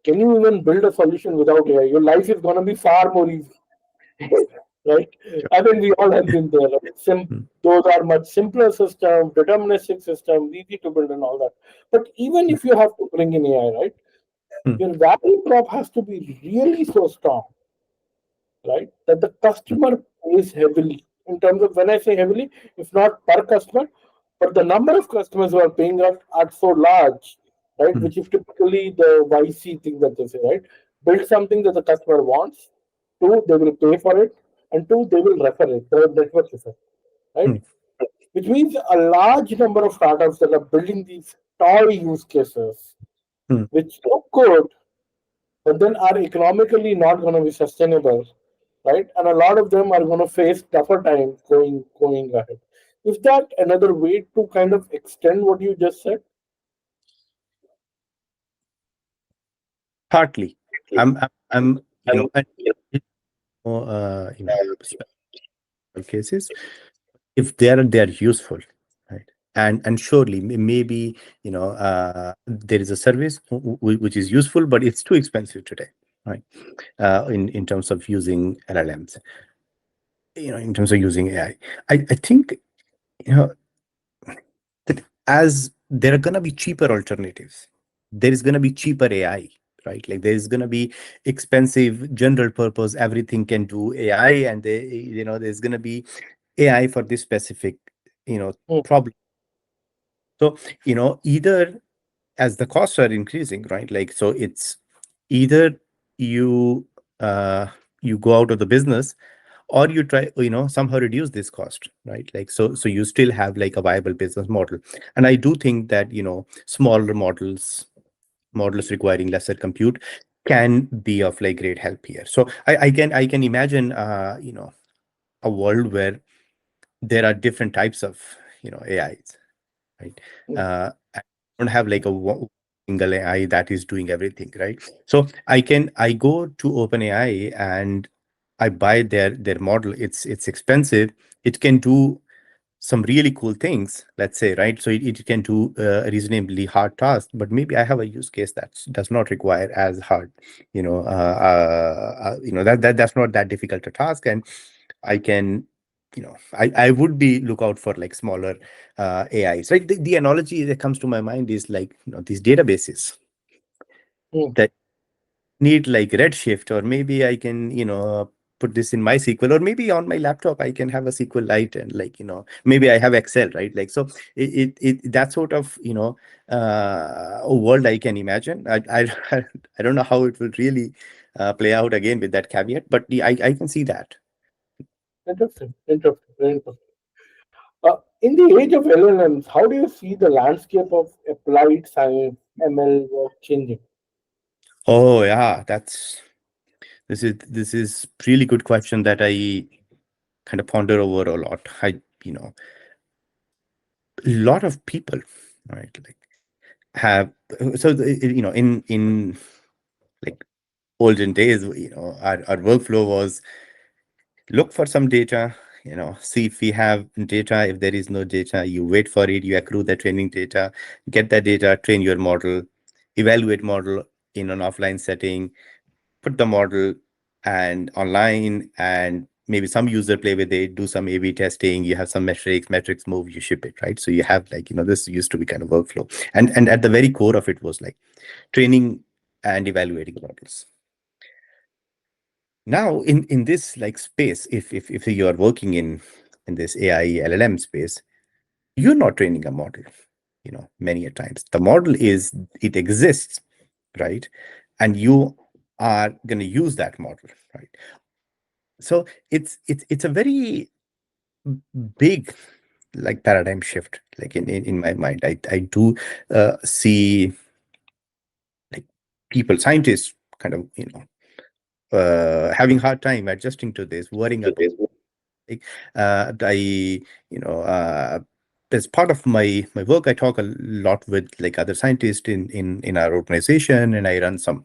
Speaker 2: Can you even build a solution without AI? Your life is going to be far more easy. right?
Speaker 1: Sure.
Speaker 2: I think we all have been there. Right?
Speaker 1: Mm,
Speaker 2: Those are much simpler systems, deterministic systems, easy to build and all that. But even
Speaker 1: mm,
Speaker 2: if you have to bring in AI, right,
Speaker 1: mm,
Speaker 2: your value prop has to be really so strong, right? That the
Speaker 1: mm,
Speaker 2: customer pays heavily. In terms of when I say heavily, if not per customer, but the number of customers who are paying us are so large, right?
Speaker 1: mm,
Speaker 2: Which is typically the YC thing that they say, right? Build something that the customer wants. Two, they will pay for it, and two, they will refer it. The network effect, right?
Speaker 1: mm,
Speaker 2: Which means a large number of startups that are building these toy use cases,
Speaker 1: mm.
Speaker 2: which look good, but then are economically not going to be sustainable, right? And a lot of them are going to face tougher times going ahead. Is that another way to kind of extend what you just said?
Speaker 1: Partly, I'm and, you know, special cases, if they're useful, right? And surely maybe there is a service which is useful, but it's too expensive today, right? In terms of using LLMs, in terms of using AI, I think you know that as there are gonna be cheaper alternatives, there is gonna be cheaper AI, right? Like there's gonna be expensive general purpose, everything can do AI, and there's gonna be AI for this specific
Speaker 2: Hmm,
Speaker 1: problem. So either as the costs are increasing, right? Like so, it's either you uh, you go out of the business, or you try somehow reduce this cost, right? Like so you still have like a viable business model. And I do think that smaller models requiring lesser compute can be of like great help here. So I can imagine a world where there are different types of AIs, right?
Speaker 2: hmm,
Speaker 1: I don't have like a single AI that is doing everything, right? So I go to OpenAI and I buy their model. It's expensive. It can do some really cool things, let's say, right? So it can do a reasonably hard task, but maybe I have a use case that does not require as hard, that's not that difficult a task, and I can, I would be look out for like smaller AIs, right? The analogy that comes to my mind is like these databases
Speaker 2: hmm.
Speaker 1: that need like Redshift, or maybe I can, put this in MySQL, or maybe on my laptop I can have a SQLite, and like, maybe I have Excel, right? Like so, it that sort of a world I can imagine. I don't know how it will really play out again with that caveat, but I can see that.
Speaker 2: Interesting, interesting, very interesting. In the age of LLMs, how do you see the landscape of applied science ML work changing?
Speaker 1: Oh yeah, this is really good question that I kind of ponder over a lot. A lot of people, right? Like have so in like olden days, our workflow was look for some data, see if we have data. If there is no data, you wait for it, you accrue the training data, get that data, train your model, evaluate model in an offline setting, put the model and online, and maybe some user play with it, do some A/B testing, you have some metrics move, you ship it, right? So you have like, this used to be kind of workflow. And at the very core of it was like training and evaluating models. Now in this like space, if you are working in this AI LLM space, you're not training a model, many a times. The model it exists, right? And you are going to use that model, right? So it's a very big like paradigm shift, like in my mind. I do see like people, scientists kind of having hard time adjusting to this, worrying about like, I as part of my work, I talk a lot with like other scientists in our organization, and I run some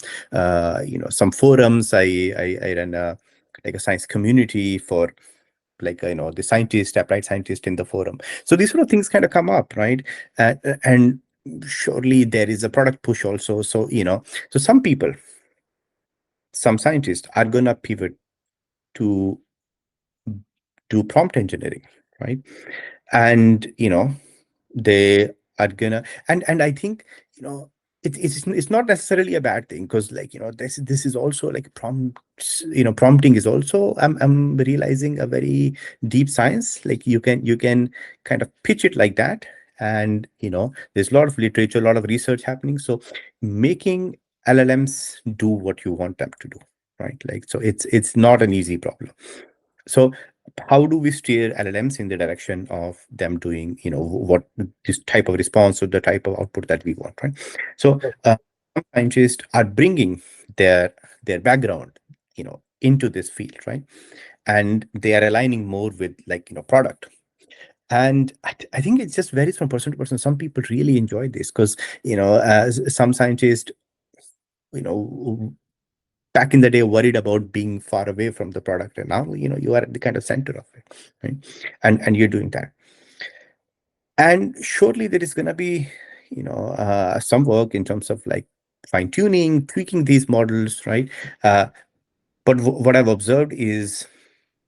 Speaker 1: forums. I run like a science community for like the scientist, applied scientist in the forum. So these sort of things kind of come up, right? And surely there is a product push also. So so some people, some scientists are gonna pivot to do prompt engineering, right? And they are gonna, and I think it's not necessarily a bad thing, because like this is also like prompting is also, I'm realizing, a very deep science. Like you can kind of pitch it like that, and there's a lot of literature, a lot of research happening. So making LLMs do what you want them to do, right? Like, so it's not an easy problem. So how do we steer LLMs in the direction of them doing, what this type of response or the type of output that we want, right? So some scientists are bringing their background, into this field, right? And they are aligning more with, like, product. And I think it just varies from person to person. Some people really enjoy this because, some scientists, you know, back in the day, worried about being far away from the product, and now you are at the kind of center of it, right? And you're doing that. And surely there is going to be some work in terms of like fine tuning, tweaking these models, right? But what I've observed is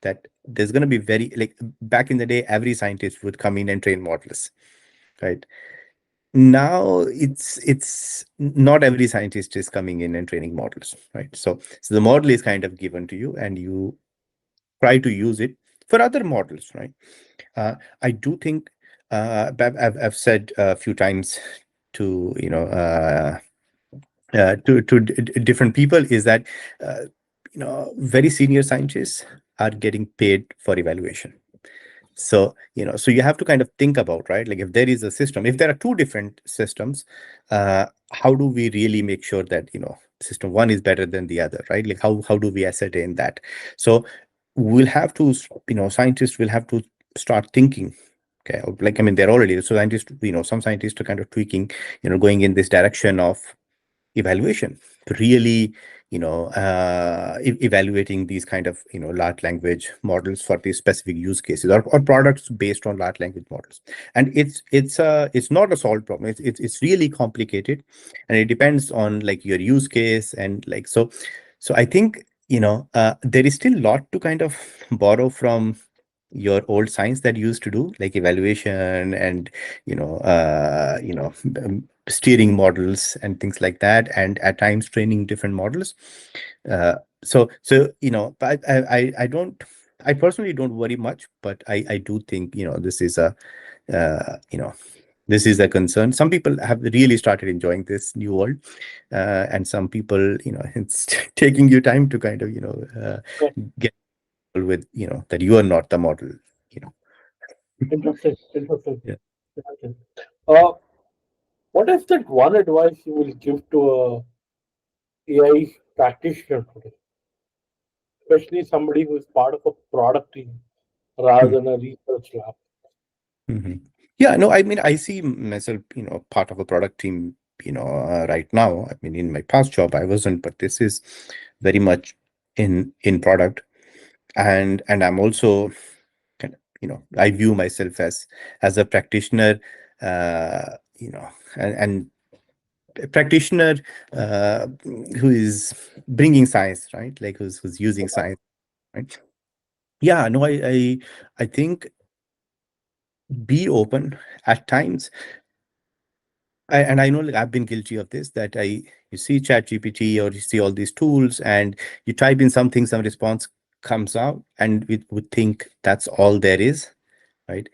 Speaker 1: that there's going to be very, like, back in the day, every scientist would come in and train models, right? Now it's not every scientist is coming in and training models, right? So the model is kind of given to you, and you try to use it for other models, right? I do think, I've said a few times to different people, is that very senior scientists are getting paid for evaluation. So you have to kind of think about, right? Like, if there is a system, if there are two different systems, how do we really make sure that system one is better than the other, right? Like, how do we ascertain that? So we'll have to, scientists will have to start thinking. Okay, like, I mean, they're already, so scientists, some scientists are kind of tweaking, going in this direction of evaluation, to really evaluating these kind of large language models for these specific use cases, or products based on large language models. And it's not a solved problem. It's really complicated, and it depends on, like, your use case. And like, so I think there is still a lot to kind of borrow from your old science that you used to do, like evaluation, and steering models and things like that, and at times training different models. But I personally don't worry much, but I do think uh, you know this is a concern. Some people have really started enjoying this new world, and some people, it's taking you time to kind of get with that you are not the model. you know
Speaker 2: Interesting, interesting,
Speaker 1: yeah.
Speaker 2: interesting. Uh, what is that one advice you will give to a AI practitioner today, especially somebody who is part of a product team rather than a research lab?
Speaker 1: Mhm. Yeah, no, I mean, I see myself, part of a product team, right now. I mean, in my past job, I wasn't, but this is very much in product. And I'm also kind of, I view myself as a practitioner, you know, and a practitioner who is bringing science, right? Like, who's using science, right? Yeah, no, I think, be open at times. And I know, like, I've been guilty of this, that you see chat GPT, or you see all these tools, and you type in something, some response comes out, and we would think that's all there is, right?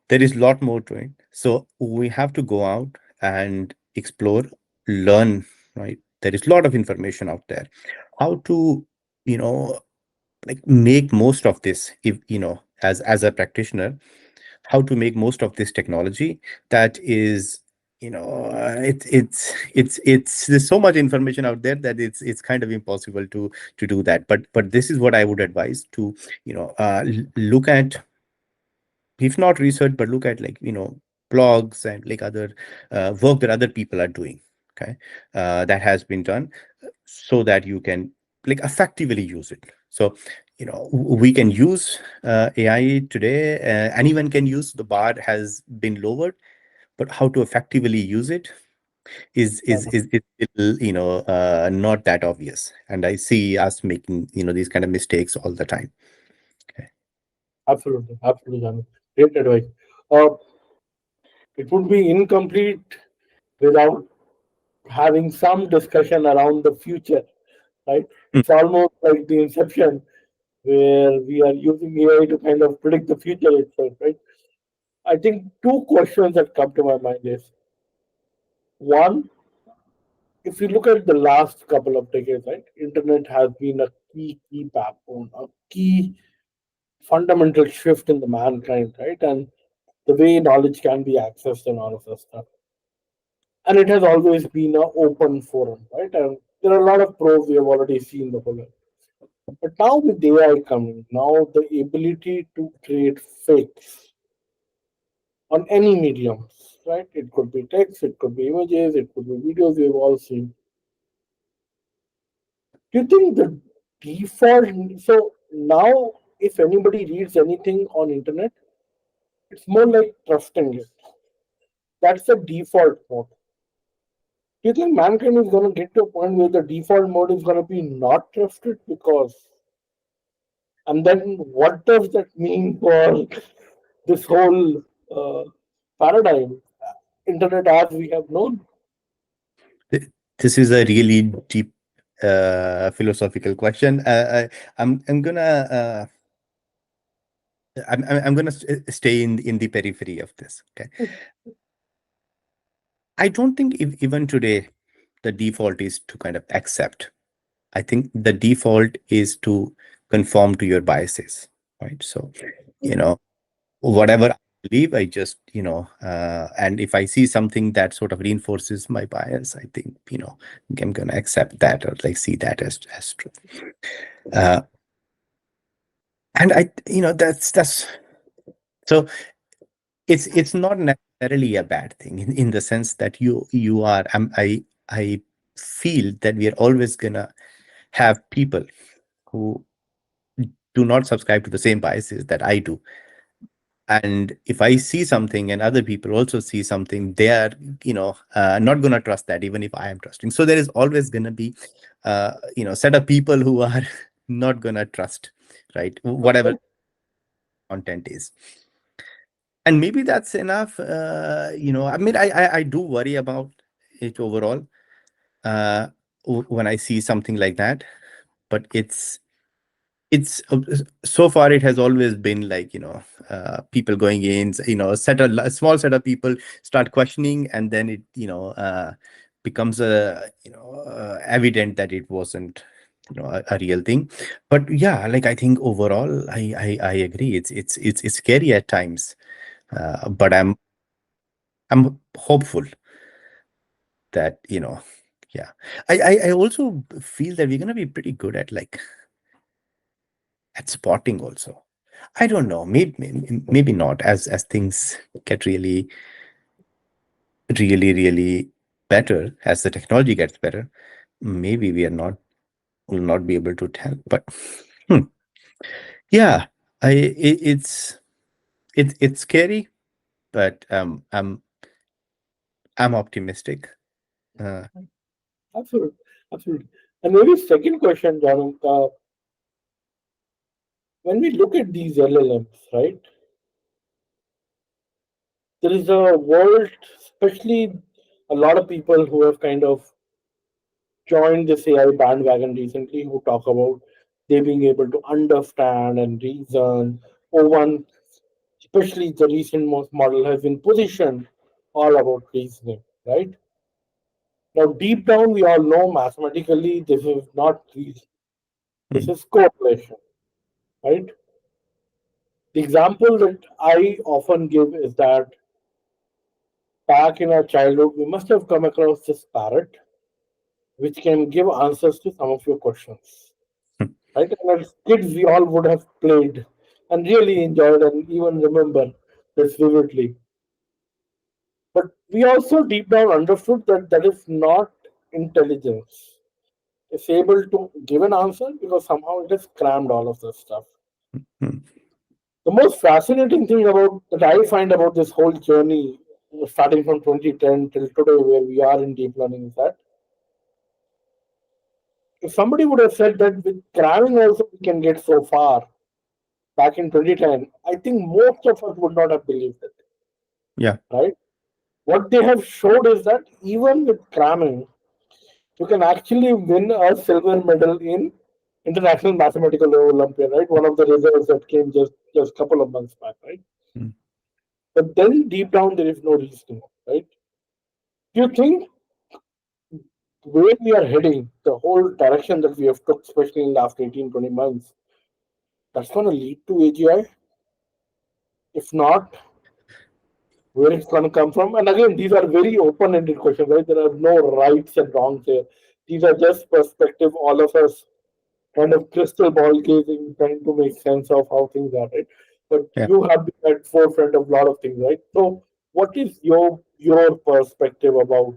Speaker 1: There is a lot more to it. So we have to go out and explore, learn, right? There is a lot of information out there. How to, you know, like, make most of this, if as a practitioner, how to make most of this technology that is, it's there's so much information out there that it's kind of impossible to do that. But this is what I would advise, to look at, if not research, but look at, like, blogs, and like other work that other people are doing, okay, that has been done, so that you can, like, effectively use it. So we can use AI today. Anyone can use. The bar has been lowered, but how to effectively use it is still, not that obvious. And I see us making these kind of mistakes all the time. Okay.
Speaker 2: Absolutely, absolutely, Janu. Great advice. Uh, it would be incomplete without having some discussion around the future, right?
Speaker 1: Mm.
Speaker 2: It's almost like the inception where we are using AI to kind of predict the future itself, right? I think two questions that come to my mind is one, if you look at the last couple of decades, right, internet has been a key backbone, a key fundamental shift in the mankind, right? And the way knowledge can be accessed and all of that stuff. And it has always been an open forum, right? And there are a lot of pros we have already seen the whole. But now with AI coming, now the ability to create fakes on any mediums, right? It could be text, it could be images, it could be videos we've all seen. Do you think the default, so now if anybody reads anything on internet, it's more like trusting it. That's the default mode. Do you think mankind is going to get to a point where the default mode is going to be not trusted? Because, and then what does that mean for this whole uh, paradigm, internet as we have known?
Speaker 1: Th- This is a really deep philosophical question. I'm gonna I'm gonna stay in the periphery of this. Okay, I don't think even today the default is to kind of accept. I think the default is to conform to your biases, right? So, you know, whatever I believe, I just, and if I see something that sort of reinforces my bias, I think, I'm going to accept that or like see that as true. Uh, and that's so it's not necessarily a bad thing in the sense that you are, I feel that we are always going to have people who do not subscribe to the same biases that I do. And if I see something and other people also see something, they are, not going to trust that, even if I am trusting. So there is always going to be, set of people who are not going to trust, right? Whatever content is. And maybe that's enough. I mean, I do worry about it overall uh, when I see something like that, but it's so far it has always been like people going in, a small set of people start questioning, and then it becomes evident that it wasn't a real thing. But yeah, like I think overall I agree, it's scary at times, but I'm hopeful that yeah, I also feel that we're going to be pretty good at spotting also. I don't know. Maybe not. As things get really better, as the technology gets better, maybe will not be able to tell. But hmm, yeah, it's scary, but I'm optimistic. Uh,
Speaker 2: Absolutely, absolutely. And maybe second question, Janu, when we look at these LLMs, right, there is a world, especially a lot of people who have kind of joined this AI bandwagon recently who talk about they being able to understand and reason. Or one, especially the recent most model has been positioned all about reasoning, right? Now, deep down, we all know mathematically this is not reason, this
Speaker 1: hmm,
Speaker 2: is correlation, right? The example that I often give is that back in our childhood, we must have come across this parrot which can give answers to some of your questions,
Speaker 1: hmm,
Speaker 2: right? And as kids, we all would have played and really enjoyed and even remember this vividly. But we also deep down understood that that is not intelligence. It's able to give an answer because somehow it has crammed all of this stuff.
Speaker 1: hmm,
Speaker 2: The most fascinating thing about that I find about this whole journey, starting from 2010 till today, where we are in deep learning, is that if somebody would have said that with cramming also we can get so far, back in 2010, I think most of us would not have believed it,
Speaker 1: Yeah.
Speaker 2: right? What they have showed is that even with cramming, you can actually win a silver medal in International Mathematical Olympiad, right? One of the results that came just couple of months back, right?
Speaker 1: Mm.
Speaker 2: But then deep down there is no reasoning, right? Do you think where we are heading, the whole direction that we have took, especially in the last 18, 20 months, that's going to lead to AGI? If not, where it's going to come from? And again, these are very open-ended questions, right? There are no rights and wrongs here. These are just perspective, all of us kind of crystal ball gazing, trying to make sense of how things are, right? But
Speaker 1: Yeah.
Speaker 2: you have been at forefront of a lot of things, right? So, what is your perspective about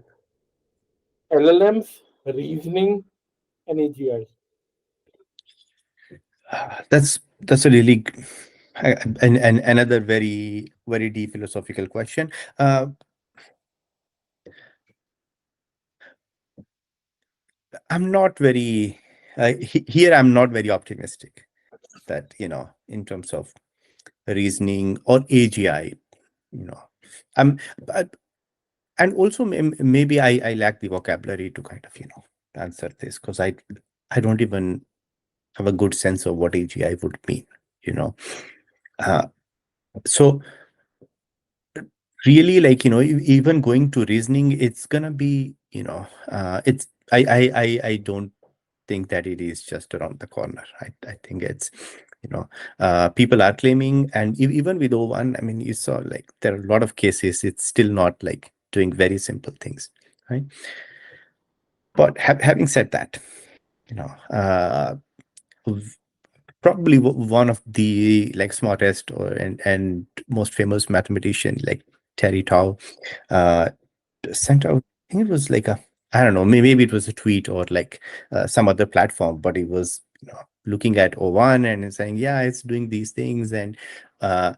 Speaker 2: LLMs, reasoning, and AGI?
Speaker 1: That's a really and another very deep philosophical question. Uh, I'm not very here. I'm not very optimistic that in terms of reasoning or AGI. You know, I'm but, and also maybe I lack the vocabulary to kind of answer this because I don't even have a good sense of what AGI would mean. You know, uh, so really even going to reasoning, it's gonna be it's I don't think that it is just around the corner. I think it's people are claiming, and even with O1, I mean, you saw like there are a lot of cases it's still not like doing very simple things, right? But having said that, you know v- probably one of the like smartest and most famous mathematician like Terry Tao uh sent out, I think it was like a, I don't know, maybe it was a tweet or like some other platform, but it was looking at O1 and saying, yeah, it's doing these things. And uh,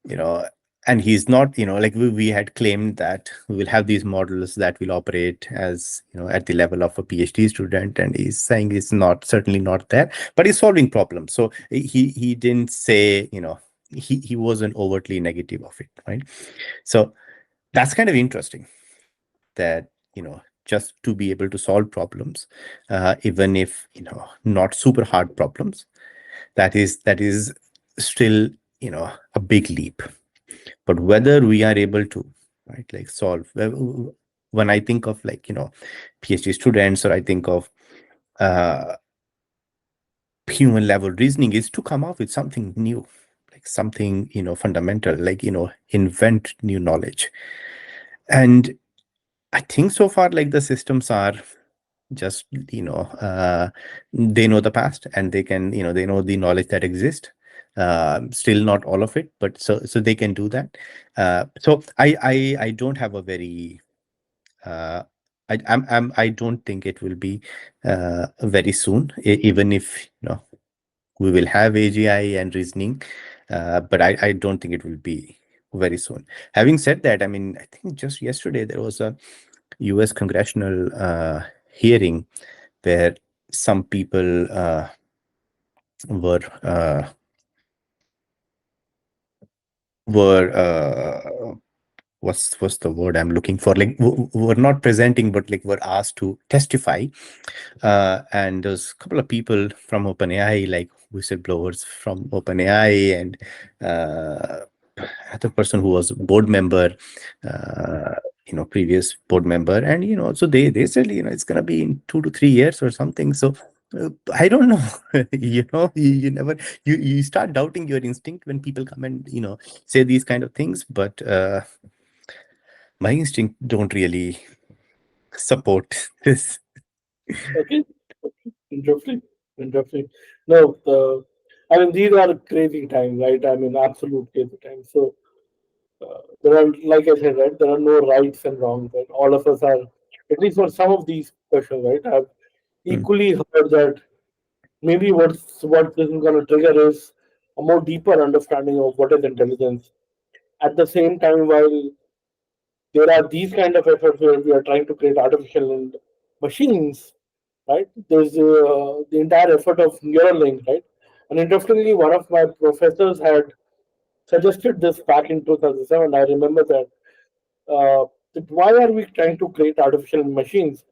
Speaker 1: you know and he's not, like we had claimed that we will have these models that will operate as at the level of a PhD student, and he's saying it's not, certainly not there, but he's solving problems. So he didn't say, he wasn't overtly negative of it, right? So that's kind of interesting that just to be able to solve problems, even if not super hard problems, that is still a big leap. But whether we are able to, right, like solve, when I think of like PhD students, or I think of uh, human level reasoning, is to come up with something new, like something fundamental, like invent new knowledge. And I think so far, like the systems are just they know the past, and they can they know the knowledge that exists, still not all of it, but so they can do that. So I don't have a very uh, I don't think it will be very soon, even if we will have AGI and reasoning, but I don't think it will be very soon. Having said that, I mean, I think just yesterday there was a US congressional hearing where some people were were what's the word I'm looking for? Like were not presenting, but like were asked to testify. And there's a couple of people from OpenAI, like whistleblowers from OpenAI, and uh, other person who was a board member, uh, previous board member, and so they said it's gonna be in 2 to 3 years or something. So I don't know. You never you start doubting your instinct when people come and say these kind of things, but my instinct don't really support this.
Speaker 2: Okay, interesting, interesting. No, I mean these are crazy times, right? I mean absolute crazy times. So there are, like I said, right, there are no rights and wrongs. Right? All of us are, at least for some of these questions, right, have
Speaker 1: Mm,
Speaker 2: equally heard that maybe what this is going to trigger is a more deeper understanding of what is intelligence. At the same time, while there are these kind of efforts where we are trying to create artificial machines, right? There's the entire effort of Neuralink, right? And interestingly, one of my professors had suggested this back in 2007. I remember that why are we trying to create artificial machines?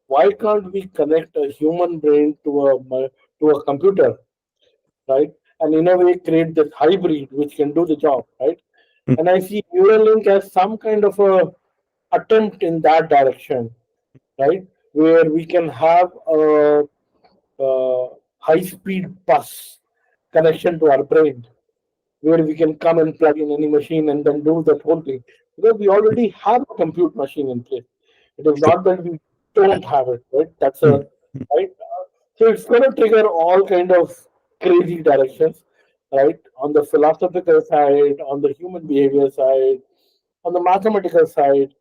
Speaker 2: Why can't we connect a human brain to a computer, right? And in a way create this hybrid which can do the job, right?
Speaker 1: mm,
Speaker 2: And I see Neuralink as some kind of a attempt in that direction, right? Where we can have a high speed bus connection to our brain, where we can come and plug in any machine and then do that whole thing. Because we
Speaker 1: mm,
Speaker 2: already have a compute machine in place. It is
Speaker 1: true.
Speaker 2: not that we don't have it, right? That's a
Speaker 1: Mm, mm,
Speaker 2: right. So it's going to trigger all kind of crazy directions, right? On the philosophical side, on the human behavior side, on the mathematical side,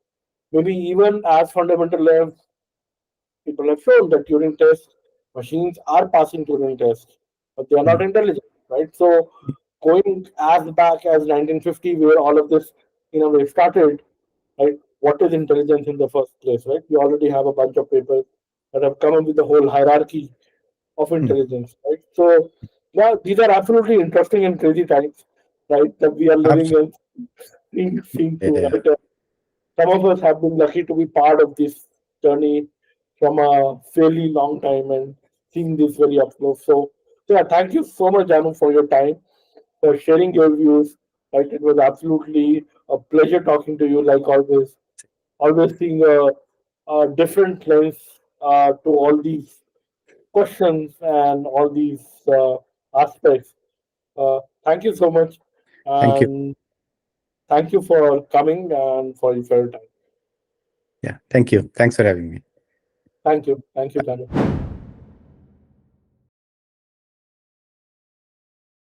Speaker 2: maybe even as fundamental as people have shown that Turing tests, machines are passing Turing tests, but they are not
Speaker 1: mm,
Speaker 2: intelligent, right? So going as back as 1950, where all of this in a way started, right? What is intelligence in the first place, right? We already have a bunch of papers that have come up with the whole hierarchy of
Speaker 1: mm.
Speaker 2: intelligence, right? So, yeah, these are absolutely interesting and crazy times, right? That we are living
Speaker 1: Absolutely.
Speaker 2: in, seeing through,
Speaker 1: Yeah.
Speaker 2: right? Some of us have been lucky to be part of this journey from a fairly long time and seeing this very up close. So yeah, thank you so much, Janu, for your time, for sharing your views. Right, it was absolutely a pleasure talking to you, like always. Always seeing a different lens to all these questions and all these aspects. Thank you so much,
Speaker 1: Thank you.
Speaker 2: and thank you for coming and for your time.
Speaker 1: Yeah. Thank you. Thanks for having me.
Speaker 2: Thank you, Janu.